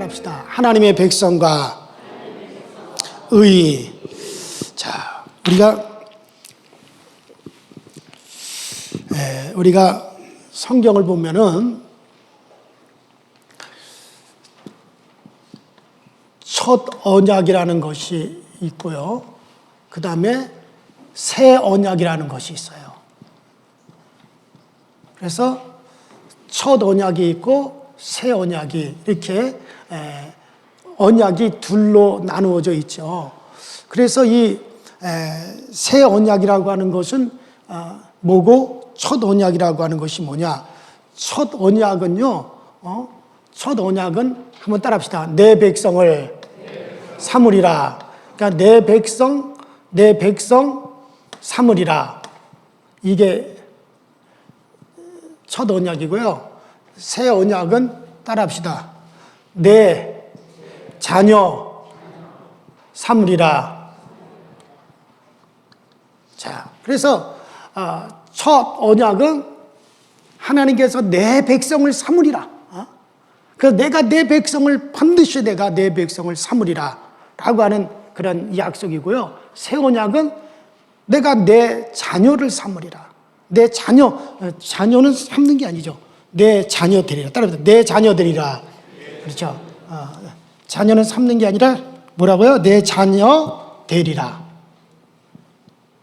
따라합시다. 하나님의 백성과 의. 자, 우리가 성경을 보면은 첫 언약이라는 것이 있고요. 그 다음에 새 언약이라는 것이 있어요. 그래서 첫 언약이 있고 새 언약이 이렇게 언약이 둘로 나누어져 있죠. 그래서 이 새 언약이라고 하는 것은 뭐고 첫 언약이라고 하는 것이 뭐냐? 첫 언약은요. 첫 언약은 한번 따라합시다. 내 백성을 삼으리라. 그러니까 내 백성 삼으리라. 이게 첫 언약이고요. 새 언약은 따라합시다. 내 자녀 삼으리라. 자, 그래서 첫 언약은 하나님께서 내 백성을 삼으리라. 그래서 내가 내 백성을 반드시 내가 내 백성을 삼으리라 라고 하는 그런 약속이고요. 새 언약은 내가 내 자녀를 삼으리라. 내 자녀는 삼는 게 아니죠. 내 자녀 되리라. 따라합시다. 내 자녀 되리라. 그렇죠. 자녀는 삼는 게 아니라 뭐라고요? 내 자녀 되리라.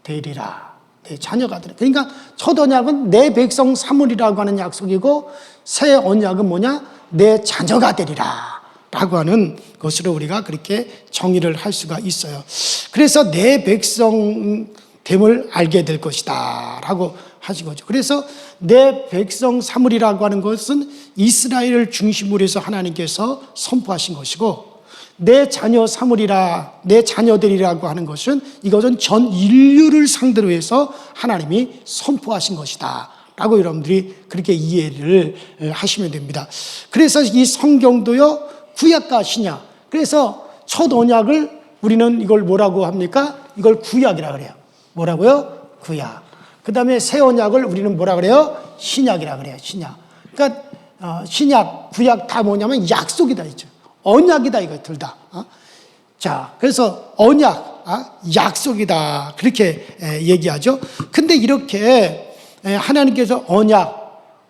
되리라. 내 자녀가 되리라. 그러니까 첫 언약은 내 백성 삼으리라고 하는 약속이고 새 언약은 뭐냐? 내 자녀가 되리라 라고 하는 것으로 우리가 그렇게 정의를 할 수가 있어요. 그래서 내 백성됨을 알게 될 것이다 라고 하신 거죠. 그래서 내 백성 삼으리라고 하는 것은 이스라엘을 중심으로 해서 하나님께서 선포하신 것이고, 내 자녀 삼으리라, 내 자녀 되리라고 하는 것은 이것은 전 인류를 상대로 해서 하나님이 선포하신 것이다 라고 여러분들이 그렇게 이해를 하시면 됩니다. 그래서 이 성경도요, 구약과 신약. 그래서 첫 언약을 우리는 이걸 뭐라고 합니까? 이걸 구약이라 그래요. 뭐라고요? 구약. 그 다음에 새 언약을 우리는 뭐라 그래요? 신약이라 그래요. 신약. 그러니까 신약, 구약 다 뭐냐면 약속이다 있죠. 언약이다 이거 둘 다. 자, 그래서 언약, 약속이다 그렇게 얘기하죠. 근데 이렇게 하나님께서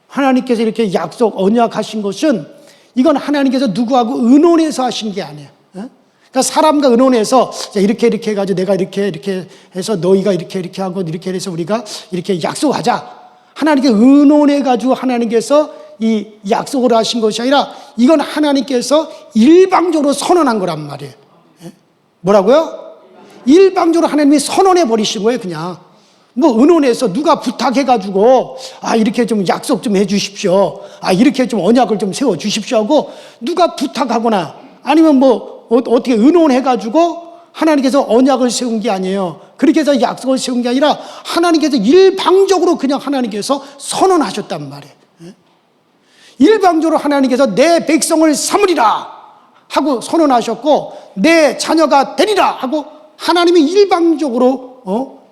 하나님께서 이렇게 약속, 언약하신 것은 이건 하나님께서 누구하고 의논해서 하신 게 아니에요. 그러니까 사람과 의논해서 이렇게 해가지고 내가 이렇게 해서 너희가 이렇게 하고 이렇게 해서 우리가 이렇게 약속하자. 하나님께 의논해가지고 하나님께서 이 약속을 하신 것이 아니라 이건 하나님께서 일방적으로 선언한 거란 말이에요. 뭐라고요? 일방적으로 하나님이 선언해 버리신 거예요. 그냥 뭐 의논해서 누가 부탁해가지고 이렇게 좀 약속 좀 해주십시오. 이렇게 좀 언약을 좀 세워 주십시오 하고 누가 부탁하거나 아니면 뭐 어떻게 의논해가지고 하나님께서 언약을 세운 게 아니에요. 그렇게 해서 약속을 세운 게 아니라 하나님께서 일방적으로 그냥 하나님께서 선언하셨단 말이에요. 일방적으로 하나님께서 내 백성을 삼으리라 하고 선언하셨고 내 자녀가 되리라 하고 하나님이 일방적으로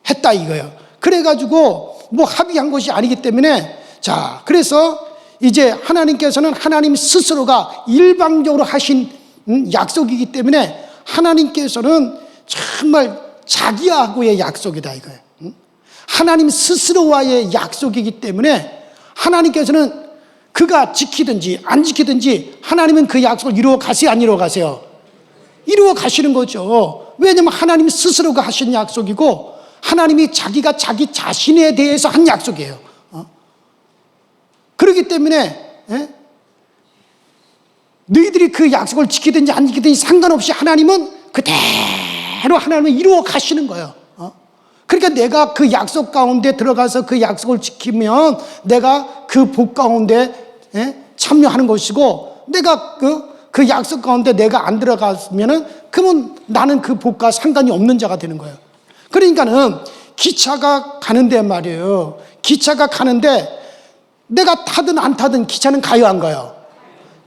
했다 이거예요. 그래가지고 뭐 합의한 것이 아니기 때문에, 자, 그래서 이제 하나님께서는 하나님 스스로가 일방적으로 하신 약속이기 때문에 하나님께서는 정말 자기하고의 약속이다 이거예요. 하나님 스스로와의 약속이기 때문에 하나님께서는 그가 지키든지 안 지키든지 하나님은 그 약속을 이루어 가세요, 안 이루어 가세요? 이루어 가시는 거죠. 왜냐하면 하나님 스스로가 하신 약속이고 하나님이 자기가 자기 자신에 대해서 한 약속이에요. 그렇기 때문에 너희들이 그 약속을 지키든지 안 지키든지 상관없이 하나님은 그대로 하나님은 이루어 가시는 거예요. 그러니까 내가 그 약속 가운데 들어가서 그 약속을 지키면 내가 그 복 가운데 참여하는 것이고, 내가 그 약속 가운데 내가 안 들어갔으면은 그러면 나는 그 복과 상관이 없는 자가 되는 거예요. 그러니까는 기차가 가는데 말이에요. 기차가 가는데 내가 타든 안 타든 기차는 가요, 안 가요?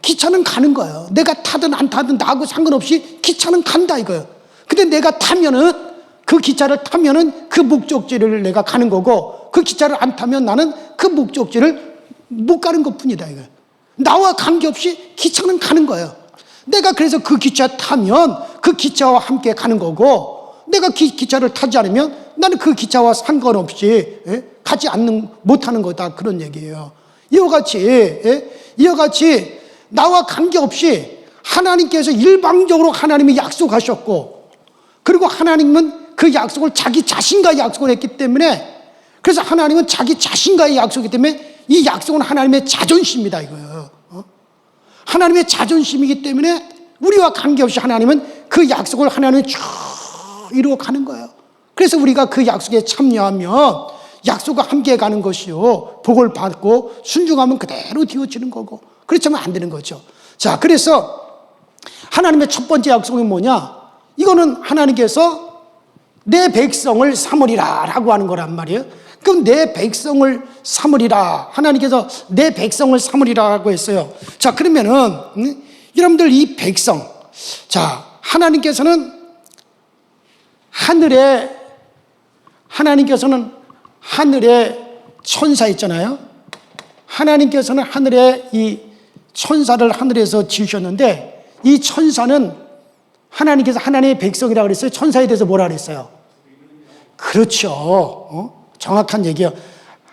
기차는 가는 거예요. 내가 타든 안 타든 나하고 상관없이 기차는 간다 이거예요. 근데 내가 타면은 그 기차를 타면은 그 목적지를 내가 가는 거고, 그 기차를 안 타면 나는 그 목적지를 못 가는 것 뿐이다 이거예요. 나와 관계없이 기차는 가는 거예요. 내가 그래서 그 기차 타면 그 기차와 함께 가는 거고, 내가 기차를 타지 않으면 나는 그 기차와 상관없이 가지 못하는 거다, 그런 얘기예요. 이와 같이 나와 관계없이 하나님께서 일방적으로 하나님이 약속하셨고, 그리고 하나님은 그 약속을 자기 자신과 약속을 했기 때문에, 그래서 하나님은 자기 자신과의 약속이기 때문에 이 약속은 하나님의 자존심이다, 이거예요. 하나님의 자존심이기 때문에 우리와 관계없이 하나님은 그 약속을 하나님은 쭉 이루어 가는 거예요. 그래서 우리가 그 약속에 참여하면 약속과 함께 가는 것이요, 복을 받고 순종하면 그대로 뒤어지는 거고, 그렇지 않으면 안 되는 거죠. 자, 그래서 하나님의 첫 번째 약속이 뭐냐? 이거는 하나님께서 내 백성을 삼으리라 라고 하는 거란 말이에요. 그럼 내 백성을 삼으리라, 하나님께서 내 백성을 삼으리라고 했어요. 자, 그러면은 여러분들 이 백성, 자, 하나님께서는 하늘에 천사 있잖아요. 하나님께서는 하늘에 이 천사를 하늘에서 지으셨는데, 이 천사는 하나님께서 하나님의 백성이라고 그랬어요. 천사에 대해서 뭐라 그랬어요? 그렇죠. 정확한 얘기예요.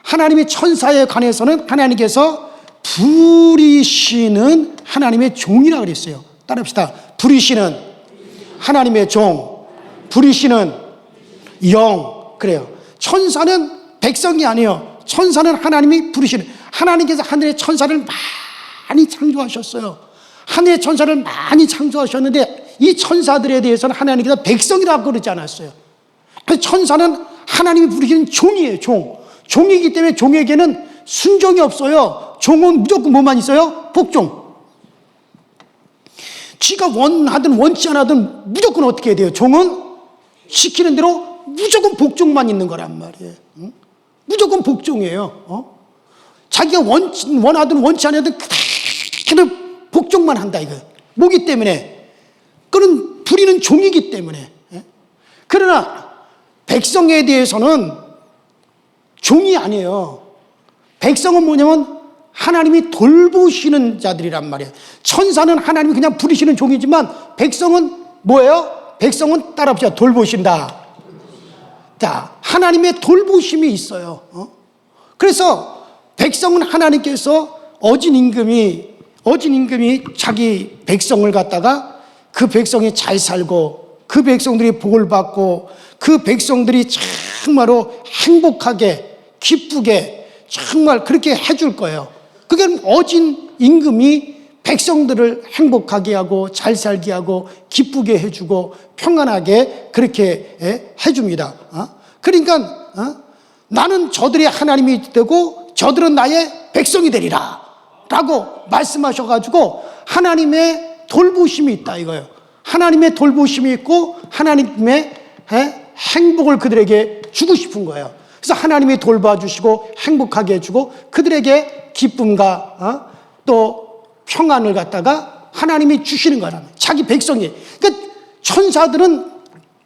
하나님의 천사에 관해서는 하나님께서 부리시는 하나님의 종이라고 그랬어요. 따라합시다. 부리시는 하나님의 종, 부리시는 영. 그래요. 천사는 백성이 아니에요. 천사는 하나님이 부리시는, 하나님께서 하늘의 천사를 많이 창조하셨어요. 하늘의 천사를 많이 창조하셨는데, 이 천사들에 대해서는 하나님께서 백성이라고 그러지 않았어요. 그래서 천사는 하나님이 부르시는 종이에요. 종이기 때문에 종에게는 순종이 없어요. 종은 무조건 뭐만 있어요? 복종. 지가 원하든 원치 않아든 무조건 어떻게 해야 돼요? 종은 시키는 대로 무조건 복종만 있는 거란 말이에요. 무조건 복종이에요. 자기가 원하든 원치 않아든 그대로 복종만 한다, 이거. 뭐기 때문에? 그는 부리는 종이기 때문에. 그러나 백성에 대해서는 종이 아니에요. 백성은 뭐냐면 하나님이 돌보시는 자들이란 말이에요. 천사는 하나님이 그냥 부리시는 종이지만, 백성은 뭐예요? 백성은 따라합시다. 돌보신다. 자, 하나님의 돌보심이 있어요. 그래서 백성은 하나님께서 어진 임금이 자기 백성을 갖다가 그 백성이 잘 살고, 그 백성들이 복을 받고, 그 백성들이 정말로 행복하게 기쁘게 정말 그렇게 해줄 거예요. 그게 어진 임금이 백성들을 행복하게 하고 잘 살게 하고 기쁘게 해주고 평안하게 그렇게 해줍니다. 그러니까 나는 저들의 하나님이 되고 저들은 나의 백성이 되리라 라고 말씀하셔가지고 하나님의 돌보심이 있다, 이거예요. 하나님의 돌보심이 있고 하나님의 행복을 그들에게 주고 싶은 거예요. 그래서 하나님이 돌봐주시고 행복하게 해주고 그들에게 기쁨과 또 평안을 갖다가 하나님이 주시는 거란 말이에요. 자기 백성이. 그러니까 천사들은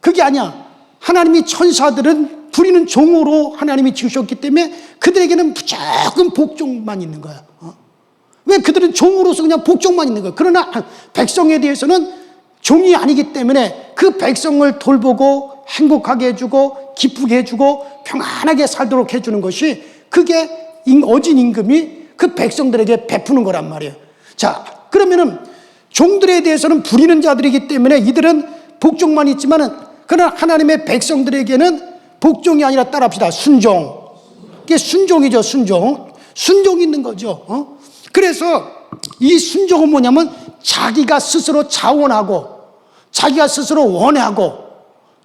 그게 아니야. 하나님이 천사들은 부리는 종으로 하나님이 지으셨기 때문에 그들에게는 무조건 복종만 있는 거야. 왜? 그들은 종으로서 그냥 복종만 있는 거야. 그러나 백성에 대해서는 종이 아니기 때문에 그 백성을 돌보고 행복하게 해주고 기쁘게 해주고 평안하게 살도록 해주는 것이, 그게 어진 임금이 그 백성들에게 베푸는 거란 말이에요. 자, 그러면은 종들에 대해서는 부리는 자들이기 때문에 이들은 복종만 있지만은, 그러나 하나님의 백성들에게는 복종이 아니라 따라합시다. 순종. 이게 순종이죠. 순종이 있는 거죠. 그래서 이 순종은 뭐냐면 자기가 스스로 자원하고 자기가 스스로 원하고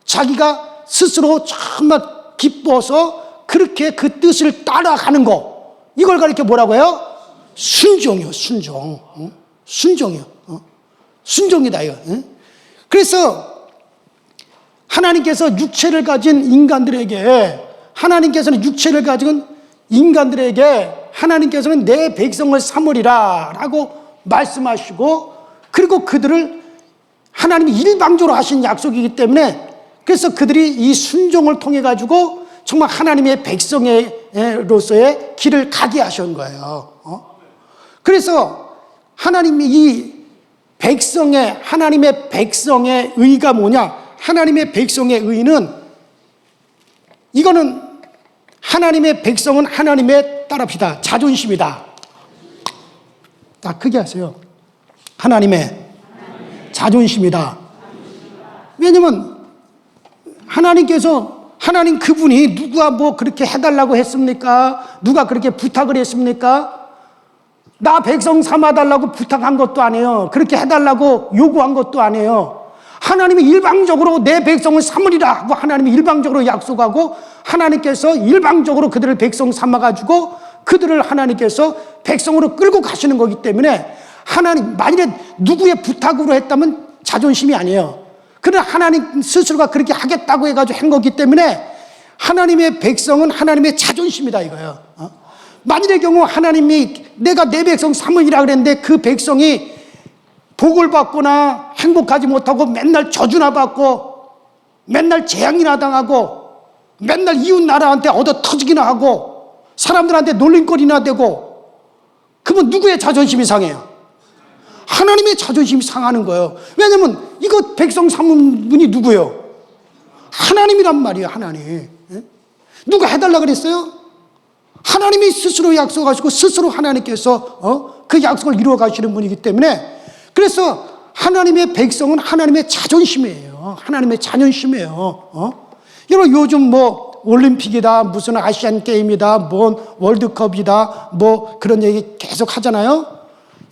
자기가 스스로 정말 기뻐서 그렇게 그 뜻을 따라가는 거, 이걸 가리켜 뭐라고 해요? 순종이요. 순종이요. 순종이다, 이거. 그래서 하나님께서 육체를 가진 인간들에게, 하나님께서는 내 백성을 삼으리라 라고 말씀하시고, 그리고 그들을 하나님이 일방적으로 하신 약속이기 때문에, 그래서 그들이 이 순종을 통해 가지고 정말 하나님의 백성으로서의 길을 가게 하신 거예요. 그래서 하나님이 이 하나님의 백성의 의가 뭐냐? 하나님의 백성의 의는, 이거는 하나님의 백성은 하나님의 따릅시다. 자존심이다. 딱 크게 하세요. 하나님의 자존심이다. 왜냐면 하나님 그분이 누가 뭐 그렇게 해달라고 했습니까? 누가 그렇게 부탁을 했습니까? 나 백성 삼아달라고 부탁한 것도 아니에요. 그렇게 해달라고 요구한 것도 아니에요. 하나님이 일방적으로 내 백성을 삼으리라 하고 하나님이 일방적으로 약속하고, 하나님께서 일방적으로 그들을 백성 삼아가지고 그들을 하나님께서 백성으로 끌고 가시는 거기 때문에, 하나님 만일에 누구의 부탁으로 했다면 자존심이 아니에요. 그러나 하나님 스스로가 그렇게 하겠다고 해가지고 한 거기 때문에 하나님의 백성은 하나님의 자존심이다 이거예요. 만일의 경우 하나님이 내가 내 백성 삼으리라 그랬는데 그 백성이 복을 받거나 행복하지 못하고 맨날 저주나 받고 맨날 재앙이나 당하고 맨날 이웃 나라한테 얻어 터지기나 하고 사람들한테 놀림거리나 되고, 그러면 누구의 자존심이 상해요? 하나님의 자존심이 상하는 거예요. 왜냐면 이거 백성 삼은 분이 누구예요? 하나님이란 말이에요. 하나님. 누가 해달라 그랬어요? 하나님이 스스로 약속하시고 스스로 하나님께서 그 약속을 이루어 가시는 분이기 때문에, 그래서 하나님의 백성은 하나님의 자존심이에요. 하나님의 자존심이에요. 여러분 요즘 뭐 올림픽이다, 무슨 아시안 게임이다, 뭐 월드컵이다, 뭐 그런 얘기 계속 하잖아요.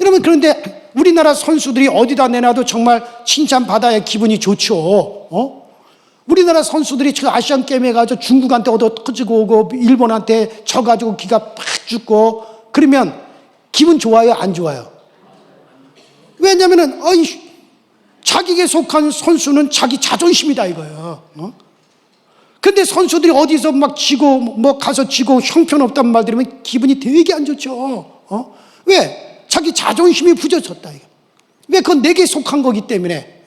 여러분 그런데 우리나라 선수들이 어디다 내놔도 정말 칭찬받아야 기분이 좋죠. 우리나라 선수들이 지금 아시안 게임에 가서 중국한테 얻어 터지고 오고 일본한테 져가지고 기가 팍 죽고 그러면 기분 좋아요, 안 좋아요? 왜냐면은 자기에게 속한 선수는 자기 자존심이다 이거예요. 근데 선수들이 어디서 막 지고 뭐 가서 지고 형편없단 말 들으면 기분이 되게 안 좋죠. 왜? 자기 자존심이 부서졌다 이거. 왜? 그건 내게 속한 거기 때문에.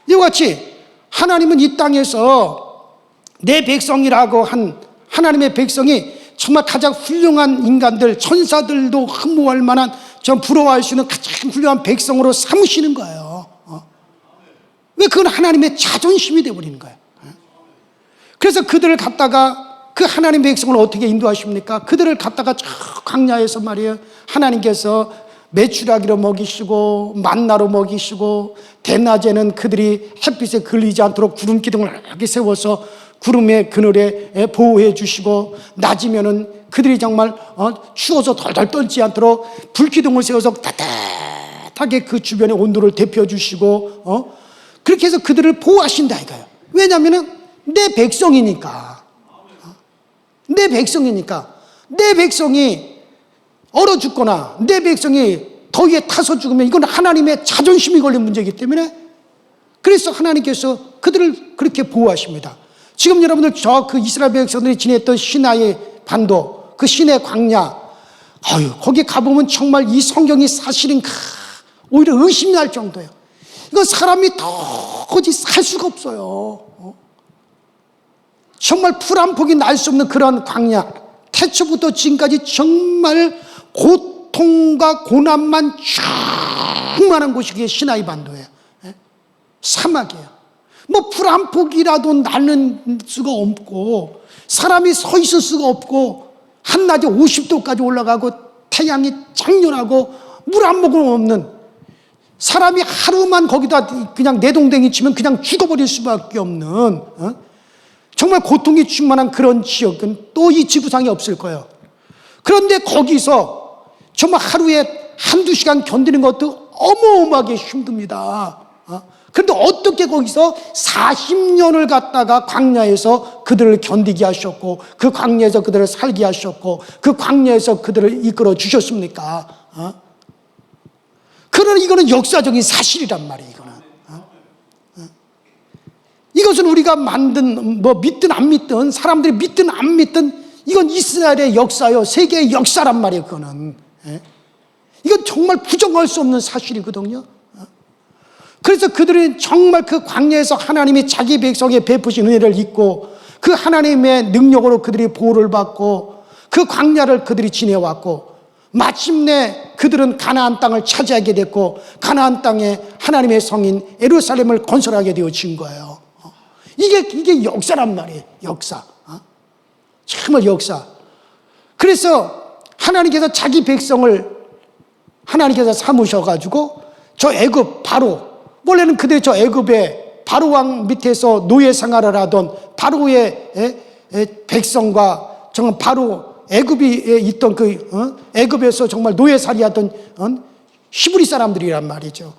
이와 같이 하나님은 이 땅에서 내 백성이라고 한 하나님의 백성이 정말 가장 훌륭한 인간들, 천사들도 흠모할 만한, 전 부러워할 수 있는 가장 훌륭한 백성으로 삼으시는 거예요. 왜? 그건 하나님의 자존심이 되어버리는 거예요. 그래서 그들을 갖다가, 그 하나님의 백성을 어떻게 인도하십니까? 그들을 갖다가 저 광야에서 말이에요, 하나님께서 메추라기로 먹이시고 만나로 먹이시고, 대낮에는 그들이 햇빛에 걸리지 않도록 구름 기둥을 이렇게 세워서 구름의 그늘에 보호해 주시고, 낮이면은 그들이 정말 추워서 덜덜 떨지 않도록 불기둥을 세워서 따뜻하게 그 주변의 온도를 데펴 주시고, 그렇게 해서 그들을 보호하신다 이거예요. 왜냐하면은 내 백성이니까. 내 백성이니까. 내 백성이 얼어 죽거나 내 백성이 더위에 타서 죽으면 이건 하나님의 자존심이 걸린 문제이기 때문에, 그래서 하나님께서 그들을 그렇게 보호하십니다. 지금 여러분들 그 이스라엘 백성들이 지냈던 시나이 반도, 그 시내 광야, 거기 가보면 정말 이 성경이 사실인가 오히려 의심이 날 정도예요. 이거 사람이 도저히 살 수가 없어요. 정말 풀 한 폭이 날 수 없는 그런 광야, 태초부터 지금까지 정말 고통과 고난만 충만한 곳이 그게 시나이 반도예요. 사막이에요. 뭐 풀 한 폭이라도 나는 수가 없고, 사람이 서 있을 수가 없고, 한낮에 50도까지 올라가고 태양이 장렬하고 물 한 모금 없는, 사람이 하루만 거기다 그냥 내동댕이 치면 그냥 죽어버릴 수밖에 없는 정말 고통이 충만한 그런 지역은 또 이 지구상에 없을 거예요. 그런데 거기서 정말 하루에 한두 시간 견디는 것도 어마어마하게 힘듭니다. 그런데 어떻게 거기서 40년을 갖다가 광야에서 그들을 견디게 하셨고, 그 광야에서 그들을 살게 하셨고, 그 광야에서 그들을 이끌어 주셨습니까? 그러나 이거는 역사적인 사실이란 말이에요. 이거는 이것은 우리가 만든, 뭐 믿든 안 믿든, 사람들이 믿든 안 믿든, 이건 이스라엘의 역사요, 세계의 역사란 말이에요. 그거는 이건 정말 부정할 수 없는 사실이거든요. 그래서 그들은 정말 그 광야에서 하나님이 자기 백성에 베푸신 은혜를 잊고, 그 하나님의 능력으로 그들이 보호를 받고, 그 광야를 그들이 지내왔고, 마침내 그들은 가나안 땅을 차지하게 됐고 가나안 땅에 하나님의 성인 예루살렘을 건설하게 되어진 거예요. 이게 역사란 말이에요. 역사. 정말 역사. 그래서 하나님께서 자기 백성을 하나님께서 삼으셔가지고 저 애굽 바로, 원래는 그들이 저 애굽의 바로 왕 밑에서 노예 생활을 하던 바로의 백성과 정말 바로 애굽에 있던 애굽에서 정말 노예살이하던 히브리 사람들이란 말이죠.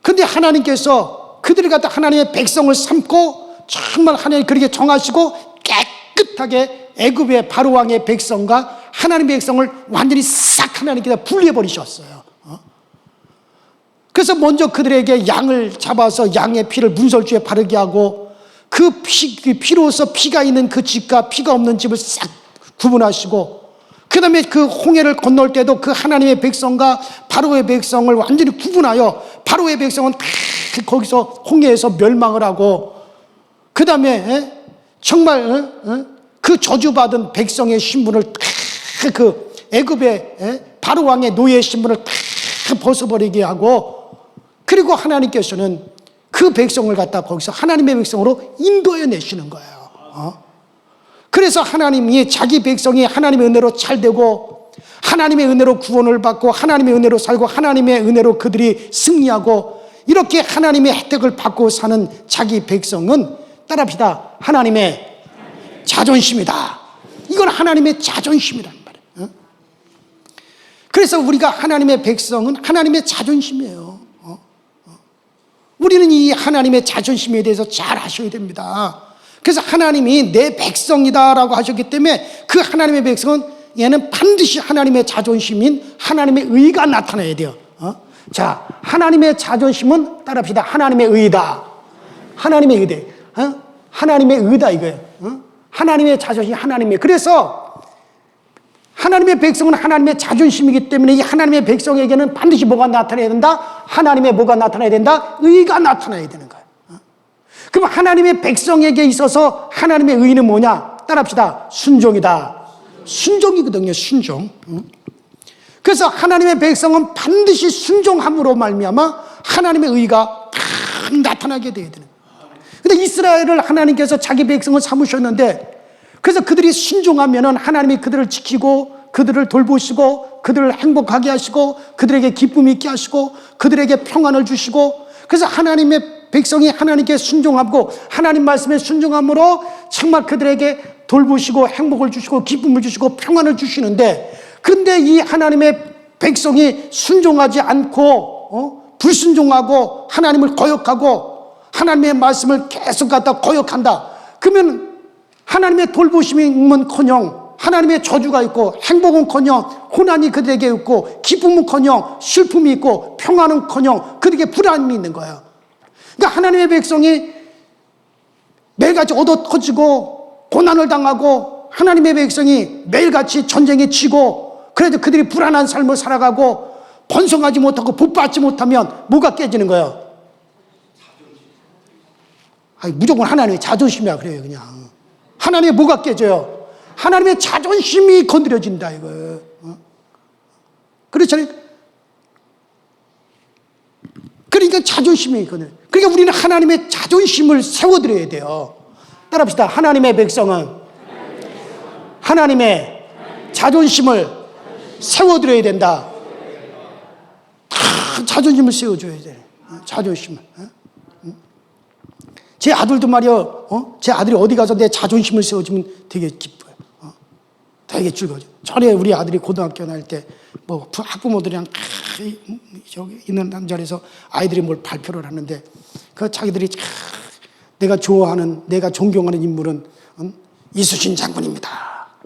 그런데 하나님께서 그들을 갖다 하나님의 백성을 삼고 정말 하나님 그렇게 정하시고 깨끗하게 애굽의 바로 왕의 백성과 하나님의 백성을 완전히 싹 하나님께서 분리해 버리셨어요. 그래서 먼저 그들에게 양을 잡아서 양의 피를 문설주에 바르게 하고 그 피로서 피가 있는 그 집과 피가 없는 집을 싹 구분하시고, 그 다음에 그 홍해를 건널 때도 그 하나님의 백성과 바로의 백성을 완전히 구분하여 바로의 백성은 다 거기서 홍해에서 멸망을 하고, 그 다음에 정말 그 저주받은 백성의 신분을 다 그 애굽의 바로 왕의 노예 신분을 다 벗어버리게 하고, 그리고 하나님께서는 그 백성을 갖다 거기서 하나님의 백성으로 인도해 내시는 거예요. 그래서 하나님이 자기 백성이 하나님의 은혜로 잘되고 하나님의 은혜로 구원을 받고 하나님의 은혜로 살고 하나님의 은혜로 그들이 승리하고, 이렇게 하나님의 혜택을 받고 사는 자기 백성은 따라합시다, 하나님의 자존심이다. 이건 하나님의 자존심이란 말이에요. 그래서 우리가 하나님의 백성은 하나님의 자존심이에요. 우리는 이 하나님의 자존심에 대해서 잘 아셔야 됩니다. 그래서 하나님이 내 백성이다라고 하셨기 때문에 그 하나님의 백성은 얘는 반드시 하나님의 자존심인 하나님의 의가 나타나야 돼요. 자, 하나님의 자존심은 따라합시다, 하나님의 의다. 하나님의 의다. 하나님의 의다 이거예요. 하나님의 자존심, 하나님의. 그래서 하나님의 백성은 하나님의 자존심이기 때문에 이 하나님의 백성에게는 반드시 뭐가 나타나야 된다? 하나님의 뭐가 나타나야 된다? 의가 나타나야 되는 거예요. 그럼 하나님의 백성에게 있어서 하나님의 의는 뭐냐? 따라합시다, 순종이다. 순종이거든요, 순종. 그래서 하나님의 백성은 반드시 순종함으로 말미암아 하나님의 의가 딱 나타나게 되어야 되는 거예요. 근데 이스라엘을 하나님께서 자기 백성을 삼으셨는데, 그래서 그들이 순종하면은 하나님이 그들을 지키고 그들을 돌보시고 그들을 행복하게 하시고 그들에게 기쁨이 있게 하시고 그들에게 평안을 주시고, 그래서 하나님의 백성이 하나님께 순종하고 하나님 말씀에 순종함으로 정말 그들에게 돌보시고 행복을 주시고 기쁨을 주시고 평안을 주시는데, 그런데 이 하나님의 백성이 순종하지 않고 불순종하고 하나님을 거역하고 하나님의 말씀을 계속 갖다 거역한다. 그러면 하나님의 돌보심은커녕 하나님의 저주가 있고, 행복은커녕 고난이 그들에게 있고, 기쁨은커녕 슬픔이 있고, 평안은커녕 그들에게 불안이 있는 거예요. 그러니까 하나님의 백성이 매일같이 얻어 터지고 고난을 당하고, 하나님의 백성이 매일같이 전쟁에 지고, 그래도 그들이 불안한 삶을 살아가고 번성하지 못하고 복받지 못하면 뭐가 깨지는 거예요? 아니, 무조건 하나님의 자존심이야 그래요. 그냥 하나님의 뭐가 깨져요? 하나님의 자존심이 건드려진다 이거. 그렇잖아요. 그러니까 자존심이 있거든요. 그러니까 우리는 하나님의 자존심을 세워드려야 돼요. 따라합시다. 하나님의 백성은 하나님의 자존심을 세워드려야 된다. 자존심을 세워줘야 돼. 자존심을. 제 아들도 말이요, 제 아들이 어디 가서 내 자존심을 세워주면 되게 기뻐요. 되게 즐거워요. 전에 우리 아들이 고등학교 다닐 때 뭐 학부모들이랑 저기 있는 자리에서 아이들이 뭘 발표를 하는데, 그 자기들이 내가 좋아하는, 내가 존경하는 인물은 이순신 장군입니다.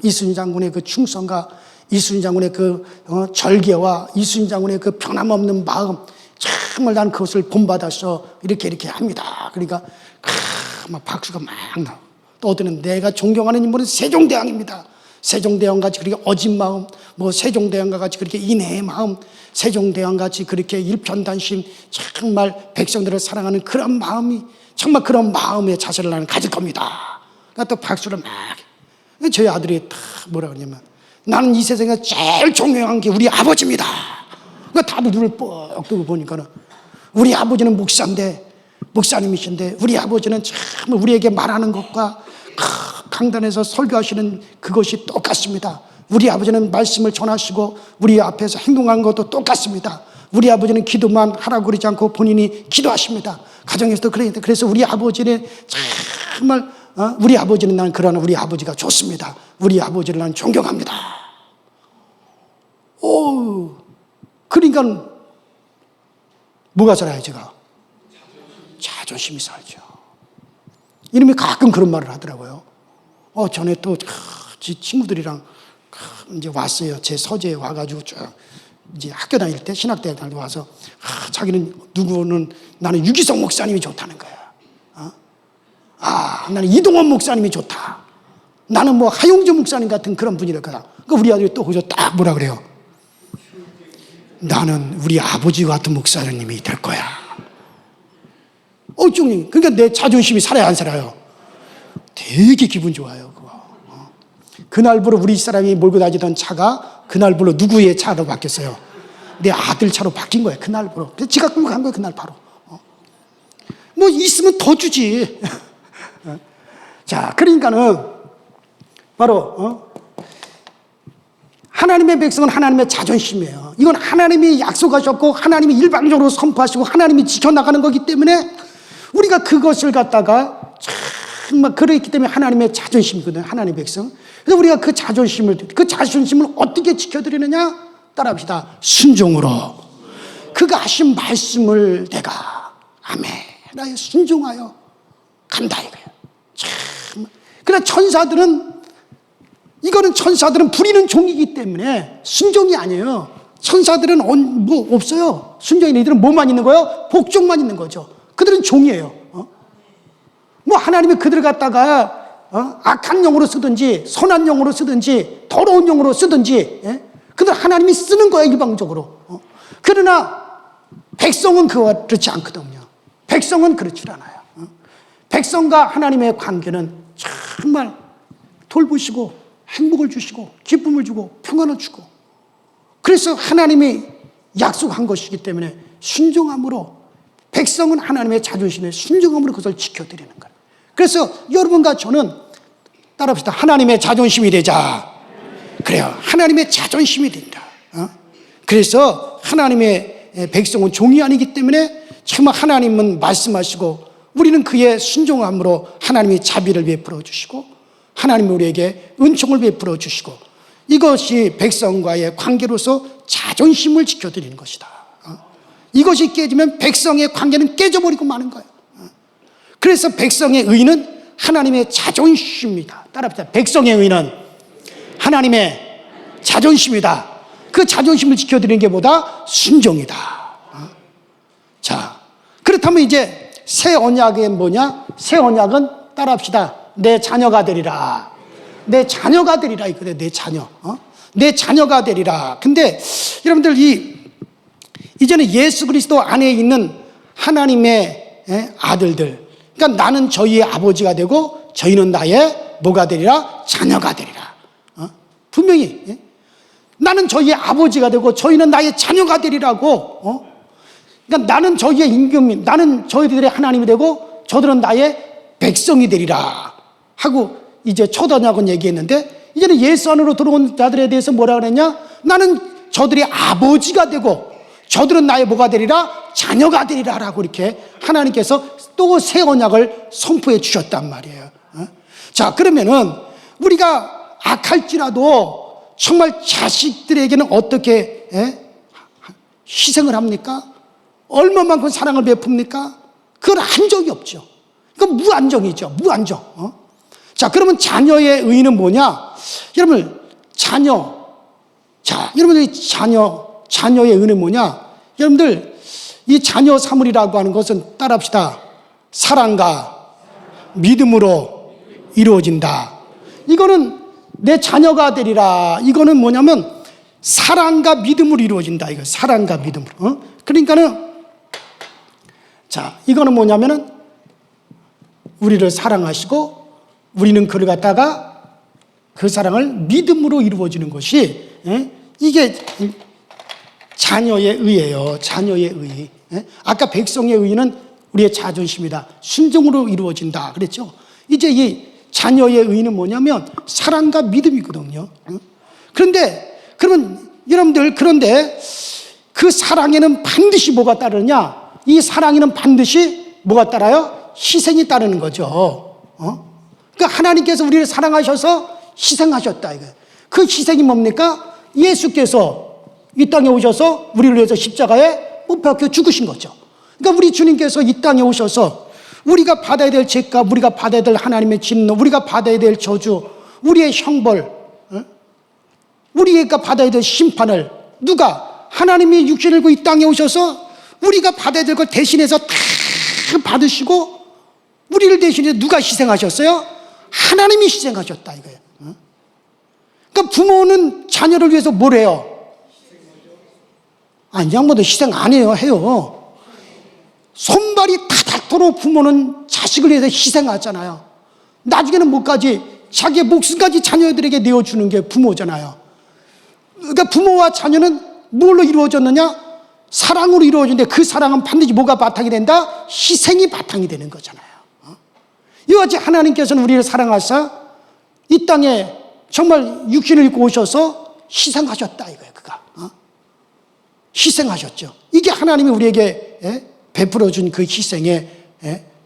이순신 장군의 그 충성과 이순신 장군의 그 절개와 이순신 장군의 그 변함없는 마음, 정말 난 그것을 본받아서 이렇게 합니다. 그러니까 막 박수가 막 나와. 또 어디는 내가 존경하는 인물은 세종대왕입니다. 세종대왕같이 그렇게 어진 마음, 뭐 세종대왕과 같이 그렇게 인애의 마음, 세종대왕같이 그렇게 일편단심, 정말 백성들을 사랑하는 그런 마음이, 정말 그런 마음의 자세를 나는 가질 겁니다. 그러니까 또 박수를 막. 저희 아들이 다 뭐라 그러냐면, 나는 이 세상에 제일 존경한 게 우리 아버지입니다. 그러니까 다들 눈을 뻑 뜨고 보니까는 우리 아버지는 목사님이신데 우리 아버지는 참 우리에게 말하는 것과 강단에서 설교하시는 그것이 똑같습니다. 우리 아버지는 말씀을 전하시고 우리 앞에서 행동하는 것도 똑같습니다. 우리 아버지는 기도만 하라고 그러지 않고 본인이 기도하십니다. 가정에서도 그래서 우리 아버지는 정말 우리 아버지는 나는 그러나 우리 아버지가 좋습니다. 우리 아버지를 나는 존경합니다. 그러니까 뭐가 살아요? 제가 자존심이 살죠. 이놈이 가끔 그런 말을 하더라고요. 전에 또 친구들이랑 이제 왔어요. 제 서재에 와가지고 쭉 이제 학교 다닐 때 신학대학 다닐 때 와서 자기는 누구는 나는 유기성 목사님이 좋다는 거야. 나는 이동원 목사님이 좋다. 나는 뭐 하용조 목사님 같은 그런 분이랄 거다. 그러니까 우리 아들이 또 거기서 딱 뭐라 그래요? 나는 우리 아버지 같은 목사님이 될 거야. 쫑님, 그러니까 내 자존심이 살아야 안 살아요? 되게 기분 좋아요, 그거. 그날부로 우리 사람이 몰고 다니던 차가 그날부로 누구의 차로 바뀌었어요? 내 아들 차로 바뀐 거예요, 그날부로. 그래서 지가 끌고 간 거예요, 그날 바로. 뭐 있으면 더 주지. 자, 그러니까는 바로 하나님의 백성은 하나님의 자존심이에요. 이건 하나님이 약속하셨고 하나님이 일방적으로 선포하시고 하나님이 지켜나가는 거기 때문에 우리가 그것을 갖다가 정말 그랬기 때문에 하나님의 자존심이거든요. 하나님의 백성. 그래서 우리가 그 자존심을 어떻게 지켜드리느냐? 따라합시다. 순종으로. 그가 하신 말씀을 내가 아멘 순종하여 간다 이거예요. 참. 그러나 천사들은 부리는 종이기 때문에 순종이 아니에요. 천사들은 뭐 없어요. 순종이 너희들은 뭐만 있는 거예요? 복종만 있는 거죠. 그들은 종이에요. 뭐 하나님이 그들을 갖다가 악한 영으로 쓰든지 선한 영으로 쓰든지 더러운 영으로 쓰든지 그들 하나님이 쓰는 거예요, 일방적으로. 그러나 백성은 그렇지 않거든요. 백성은 그렇지 않아요. 백성과 하나님의 관계는 정말 돌보시고 행복을 주시고 기쁨을 주고 평안을 주고, 그래서 하나님이 약속한 것이기 때문에 순종함으로, 백성은 하나님의 자존심에 순종함으로 그것을 지켜드리는 거예요. 그래서 여러분과 저는 따라합시다. 하나님의 자존심이 되자. 그래요. 하나님의 자존심이 된다. 그래서 하나님의 백성은 종이 아니기 때문에 정말 하나님은 말씀하시고 우리는 그의 순종함으로 하나님이 자비를 베풀어 주시고 하나님이 우리에게 은총을 베풀어 주시고, 이것이 백성과의 관계로서 자존심을 지켜드리는 것이다. 이것이 깨지면 백성의 관계는 깨져버리고 마는 거예요. 그래서 백성의 의는 하나님의 자존심이다. 따라합시다. 백성의 의는 하나님의 자존심이다. 그 자존심을 지켜드리는 게 뭐다? 순종이다. 자, 그렇다면 이제 새 언약은 뭐냐? 새 언약은 따라합시다. 내 자녀가 되리라. 내 자녀가 되리라. 이거래. 내 자녀. 내 자녀가 되리라. 근데 여러분들 이제는 예수 그리스도 안에 있는 하나님의 아들들, 그러니까 나는 저희의 아버지가 되고 저희는 나의 뭐가 되리라? 자녀가 되리라. 분명히 나는 저희의 아버지가 되고 저희는 나의 자녀가 되리라고. 그러니까 나는 저희의 임금인, 나는 저희들의 하나님이 되고 저들은 나의 백성이 되리라 하고 이제 첫 언약은 얘기했는데, 이제는 예수 안으로 들어온 자들에 대해서 뭐라 그랬냐? 나는 저들의 아버지가 되고 저들은 나의 뭐가 되리라? 자녀가 되리라 라고 이렇게 하나님께서 또 새 언약을 선포해 주셨단 말이에요. 자, 그러면은 우리가 악할지라도 정말 자식들에게는 어떻게 희생을 합니까? 얼마만큼 사랑을 베풉니까? 그건 한 적이 없죠. 그건 무한정이죠. 무한정. 자, 그러면 자녀의 의의는 뭐냐? 여러분, 여러분들이 자녀의 의의는 뭐냐? 여러분들, 이 자녀 사물이라고 하는 것은 따라합시다. 사랑과 믿음으로 이루어진다. 이거는 내 자녀가 되리라. 이거는 뭐냐면 사랑과 믿음으로 이루어진다. 이거 사랑과 믿음으로. 그러니까는 자, 이거는 뭐냐면은 우리를 사랑하시고 우리는 그를 갖다가 그 사랑을 믿음으로 이루어지는 것이 이게 자녀의 의예요. 자녀의 의. 아까 백성의 의는 우리의 자존심이다. 순종으로 이루어진다 그랬죠. 이제 이 자녀의 의는 뭐냐면 사랑과 믿음이거든요. 그런데 그러면 여러분들, 그런데 그 사랑에는 반드시 뭐가 따르냐? 이 사랑에는 반드시 뭐가 따라요? 희생이 따르는 거죠. 그러니까 하나님께서 우리를 사랑하셔서 희생하셨다 이거예요. 그 희생이 뭡니까? 예수께서 이 땅에 오셔서 우리를 위해서 십자가에 못 박혀 죽으신 거죠. 그러니까 우리 주님께서 이 땅에 오셔서 우리가 받아야 될 죄값, 우리가 받아야 될 하나님의 진노, 우리가 받아야 될 저주, 우리의 형벌, 우리가 받아야 될 심판을 누가? 하나님이 육신을 입고 이 땅에 오셔서 우리가 받아야 될 걸 대신해서 다 받으시고 우리를 대신해서 누가 희생하셨어요? 하나님이 희생하셨다 이거예요. 그러니까 부모는 자녀를 위해서 뭘 해요? 아니, 양반도 희생 안 해요. 해요. 손발이 타닥도록 부모는 자식을 위해서 희생하잖아요. 나중에는 뭐까지 자기의 목숨까지 자녀들에게 내어주는 게 부모잖아요. 그러니까 부모와 자녀는 뭘로 이루어졌느냐? 사랑으로 이루어졌는데 그 사랑은 반드시 뭐가 바탕이 된다? 희생이 바탕이 되는 거잖아요. 이같이 하나님께서는 우리를 사랑하사 이 땅에 정말 육신을 입고 오셔서 희생하셨다 이거예요. 그가 희생하셨죠. 이게 하나님이 우리에게 베풀어준 그 희생의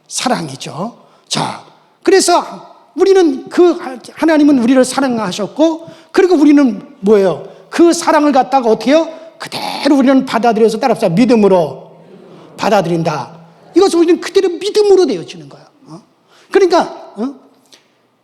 사랑이죠. 자, 그래서 우리는 그 하나님은 우리를 사랑하셨고, 그리고 우리는 뭐예요? 그 사랑을 갖다가 어떻게 해요? 그대로 우리는 받아들여서 따라합시다. 믿음으로 받아들인다. 이것을 우리는 그대로 믿음으로 되어지는 거예요. 그러니까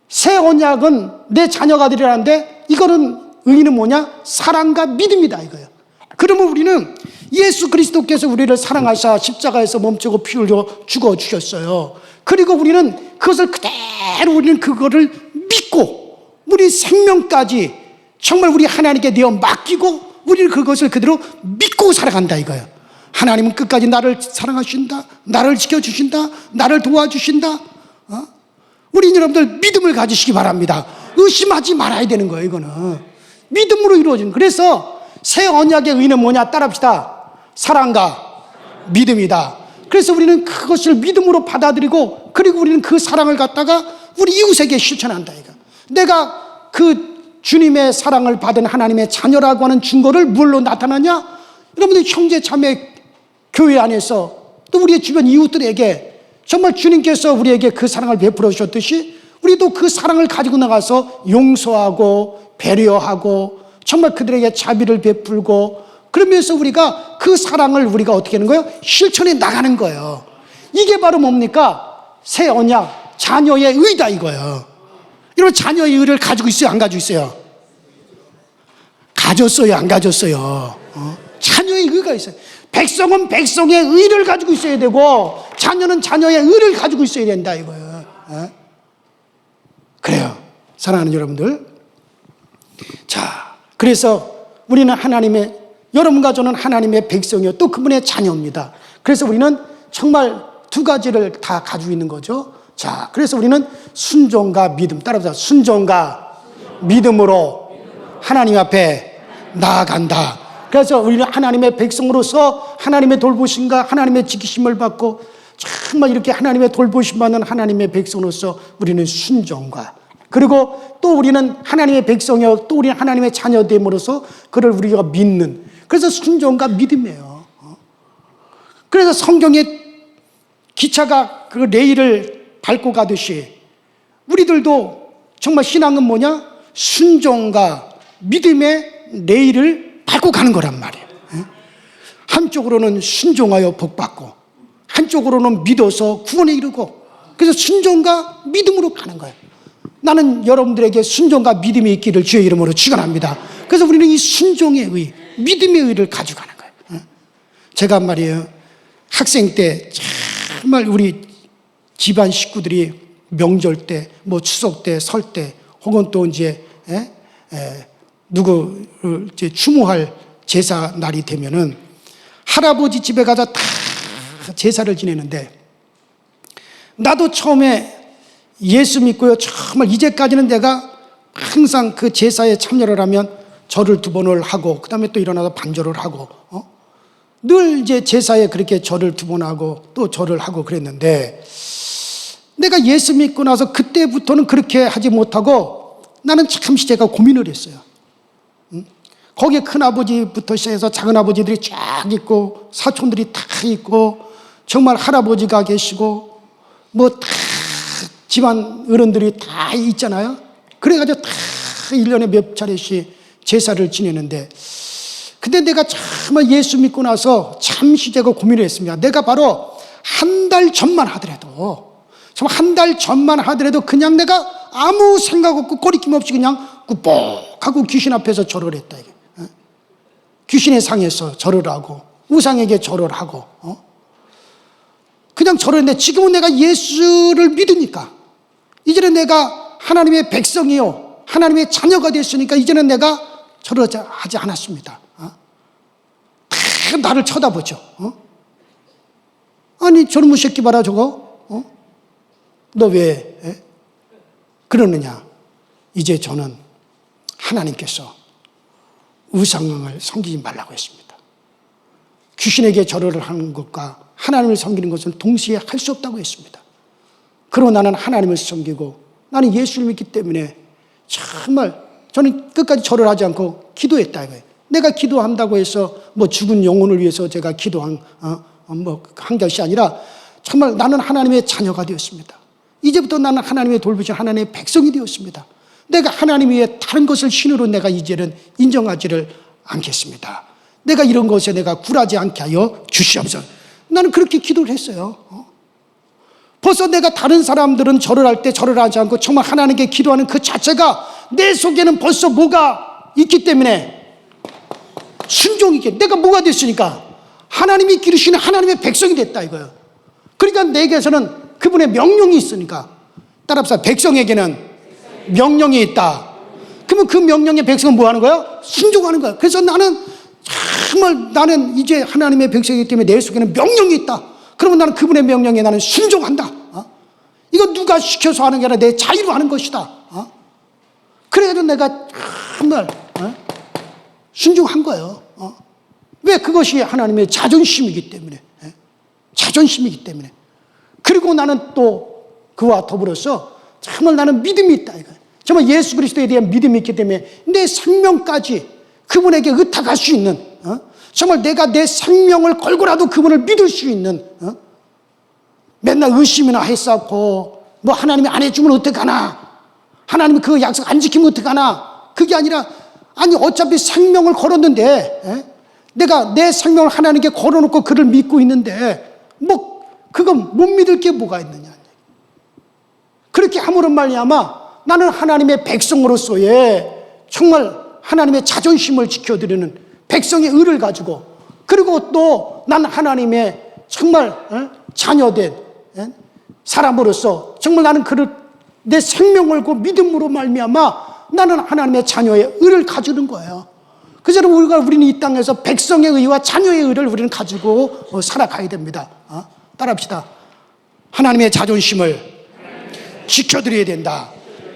새 언약은 내 자녀가 되리라는데 이거는 의의는 뭐냐? 사랑과 믿음이다 이거예요. 그러면 우리는 예수 그리스도께서 우리를 사랑하사 십자가에서 멈추고 피 흘려 죽어주셨어요. 그리고 우리는 그것을 그대로 우리는 그거를 믿고 우리 생명까지 정말 우리 하나님께 내어 맡기고 우리는 그것을 그대로 믿고 살아간다 이거예요. 하나님은 끝까지 나를 사랑하신다, 나를 지켜주신다, 나를 도와주신다. 우리 여러분들 믿음을 가지시기 바랍니다. 의심하지 말아야 되는 거예요. 이거는 믿음으로 이루어진. 그래서 새 언약의 의는 뭐냐? 따라합시다. 사랑과 믿음이다. 그래서 우리는 그것을 믿음으로 받아들이고, 그리고 우리는 그 사랑을 갖다가 우리 이웃에게 실천한다 이거. 내가 그 주님의 사랑을 받은 하나님의 자녀라고 하는 증거를 뭘로 나타나냐? 여러분들 형제 자매 교회 안에서 또 우리의 주변 이웃들에게 정말 주님께서 우리에게 그 사랑을 베풀어 주셨듯이 우리도 그 사랑을 가지고 나가서 용서하고 배려하고 정말 그들에게 자비를 베풀고, 그러면서 우리가 그 사랑을 우리가 어떻게 하는 거예요? 실천해 나가는 거예요. 이게 바로 뭡니까? 새 언약, 자녀의 의다 이거예요. 여러분, 자녀의 의를 가지고 있어요? 안 가지고 있어요? 가졌어요? 안 가졌어요? 자녀의 의가 있어요. 백성은 백성의 의를 가지고 있어야 되고 자녀는 자녀의 의를 가지고 있어야 된다 이거예요. 그래요. 사랑하는 여러분들. 자, 그래서 우리는 하나님의, 여러분과 저는 하나님의 백성이요 또 그분의 자녀입니다. 그래서 우리는 정말 두 가지를 다 가지고 있는 거죠. 자, 그래서 우리는 순종과 믿음, 따라서 순종과 믿음으로 하나님 앞에 나아간다. 그래서 우리는 하나님의 백성으로서 하나님의 돌보심과 하나님의 지키심을 받고 정말 이렇게 하나님의 돌보심 받는 하나님의 백성으로서 우리는 순종과, 그리고 또 우리는 하나님의 백성이요 또 우리는 하나님의 자녀됨으로써 그를 우리가 믿는, 그래서 순종과 믿음이에요. 그래서 성경에 기차가 그 레일을 밟고 가듯이 우리들도 정말 신앙은 뭐냐? 순종과 믿음의 레일을 밟고 가는 거란 말이에요. 한쪽으로는 순종하여 복받고 한쪽으로는 믿어서 구원에 이르고, 그래서 순종과 믿음으로 가는 거예요. 나는 여러분들에게 순종과 믿음이 있기를 주의 이름으로 축원합니다. 그래서 우리는 이 순종의 의, 믿음의 의를 가지고 가는 거예요. 제가 말이에요, 학생 때 정말 우리 집안 식구들이 명절 때, 뭐 추석 때, 설 때, 혹은 또 이제 누구를 이제 추모할 제사 날이 되면은 할아버지 집에 가서 다 제사를 지내는데, 나도 처음에 예수 믿고요 정말 이제까지는 내가 항상 그 제사에 참여를 하면 절을 2번을 하고 그 다음에 또 일어나서 반절을 하고 늘 이제 제사에 그렇게 절을 2번 하고 또 절을 하고 그랬는데 내가 예수 믿고 나서 그때부터는 그렇게 하지 못하고 나는 잠시 제가 고민을 했어요. 거기에 큰아버지부터 시작해서 작은아버지들이 쫙 있고 사촌들이 다 있고 정말 할아버지가 계시고 뭐 다 집안 어른들이 다 있잖아요. 그래가지고 다 1년에 몇 차례씩 제사를 지내는데 근데 내가 정말 예수 믿고 나서 잠시 제가 고민을 했습니다. 내가 바로 한 달 전만 하더라도 정말 한 달 전만 하더라도 그냥 내가 아무 생각 없고 거리낌 없이 그냥 꾸벅하고 귀신 앞에서 절을 했다. 이게. 귀신의 상에서 절을 하고 우상에게 절을 하고 그냥 절을 했는데 지금은 내가 예수를 믿으니까 이제는 내가 하나님의 백성이요 하나님의 자녀가 됐으니까 이제는 내가 절을 하지 않았습니다. 다 나를 쳐다보죠. 아니 저놈의 새끼 봐라 저거 너 왜 그러느냐. 이제 저는 하나님께서 우상을 섬기지 말라고 했습니다. 귀신에게 절을 하는 것과 하나님을 섬기는 것은 동시에 할 수 없다고 했습니다. 그러나 나는 하나님을 섬기고 나는 예수를 믿기 때문에 정말 저는 끝까지 절을 하지 않고 기도했다 이거예요. 내가 기도한다고 해서 뭐 죽은 영혼을 위해서 제가 기도한 한 것이 아니라 정말 나는 하나님의 자녀가 되었습니다. 이제부터 나는 하나님의 돌보신 하나님의 백성이 되었습니다. 내가 하나님 위에 다른 것을 신으로 내가 이제는 인정하지를 않겠습니다. 내가 이런 것에 내가 굴하지 않게 하여 주시옵소서. 나는 그렇게 기도를 했어요. 벌써 내가 다른 사람들은 절을 할 때 절을 하지 않고 정말 하나님께 기도하는 그 자체가 내 속에는 벌써 뭐가 있기 때문에 순종이게 내가 뭐가 됐으니까 하나님이 기르시는 하나님의 백성이 됐다 이거예요. 그러니까 내게서는 그분의 명령이 있으니까 따라서 백성에게는 명령이 있다. 그러면 그 명령의 백성은 뭐 하는 거야? 순종하는 거야. 그래서 나는 정말 나는 이제 하나님의 백성이기 때문에 내 속에는 명령이 있다. 그러면 나는 그분의 명령에 나는 순종한다. 이거 누가 시켜서 하는 게 아니라 내 자유로 하는 것이다. 그래도 내가 정말 순종한 거예요. 왜? 그것이 하나님의 자존심이기 때문에. 자존심이기 때문에. 그리고 나는 또 그와 더불어서 정말 나는 믿음이 있다 이거예요. 정말 예수 그리스도에 대한 믿음이 있기 때문에 내 생명까지 그분에게 의탁할 수 있는 정말 내가 내 생명을 걸고라도 그분을 믿을 수 있는 맨날 의심이나 했었고 뭐 하나님이 안 해주면 어떡하나 하나님이 그 약속 안 지키면 어떡하나 그게 아니라 아니 어차피 생명을 걸었는데 내가 내 생명을 하나님께 걸어놓고 그를 믿고 있는데 뭐 그건 못 믿을 게 뭐가 있느냐. 그렇게 함으로 말미암아 나는 하나님의 백성으로서의 정말 하나님의 자존심을 지켜드리는 백성의 의를 가지고 그리고 또 난 하나님의 정말 자녀된 사람으로서 정말 나는 그를 내 생명을 고 믿음으로 말미암아 나는 하나님의 자녀의 의를 가지는 거예요. 그래서 우리는 이 땅에서 백성의 의와 자녀의 의를 우리는 가지고 살아가야 됩니다. 따라합시다. 하나님의 자존심을 지켜드려야 된다.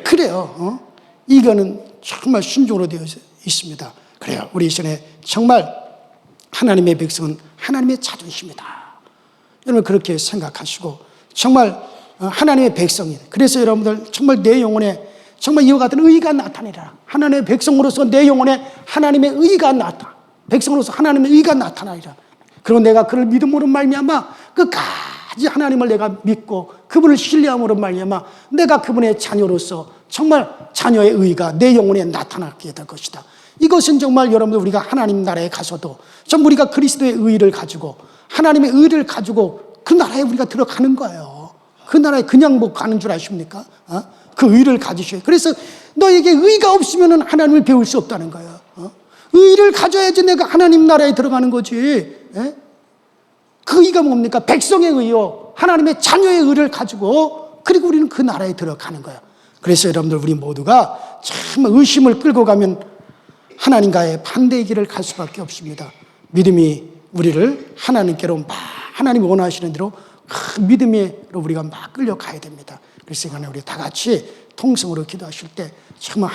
그래요. 이거는 정말 순종으로 되어 있습니다. 그래요. 우리 이 시간에 정말 하나님의 백성은 하나님의 자존심이다. 여러분 그렇게 생각하시고 정말 하나님의 백성이다. 그래서 여러분들 정말 내 영혼에 정말 이와 같은 의가 나타내라. 하나님의 백성으로서 내 영혼에 하나님의 의가 나타나. 백성으로서 하나님의 의가 나타나리라. 그리고 내가 그를 믿음으로 말미암아 끝까지 하나님을 내가 믿고 그분을 신뢰함으로 말미암아 내가 그분의 자녀로서 정말 자녀의 의가 내 영혼에 나타나게 될 것이다. 이것은 정말 여러분들 우리가 하나님 나라에 가서도 정말 우리가 그리스도의 의를 가지고 하나님의 의를 가지고 그 나라에 우리가 들어가는 거예요. 그 나라에 그냥 뭐 가는 줄 아십니까? 그 의를 가지셔야. 그래서 너에게 의가 없으면 하나님을 배울 수 없다는 거예요. 의를 가져야지 내가 하나님 나라에 들어가는 거지. 그 의가 뭡니까? 백성의 의요. 하나님의 자녀의 의를 가지고 그리고 우리는 그 나라에 들어가는 거예요. 그래서 여러분들 우리 모두가 참 의심을 끌고 가면 하나님과의 반대의 길을 갈 수밖에 없습니다. 믿음이 우리를 하나님께로 막 하나님이 원하시는 대로 믿음으로 우리가 막 끌려가야 됩니다. 그래서 이번에 우리 다 같이 통성으로 기도하실 때 정말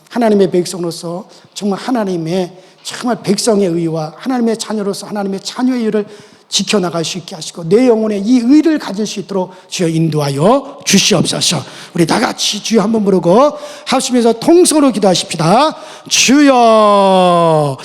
하나님의 백성으로서 정말 하나님의 정말 백성의 의와 하나님의 자녀로서 하나님의 자녀의 의를 지켜나갈 수 있게 하시고 내 영혼에 이 의를 가질 수 있도록 주여 인도하여 주시옵소서. 우리 다 같이 주여 한번 부르고 합심해서 통성으로 기도하십시다. 주여.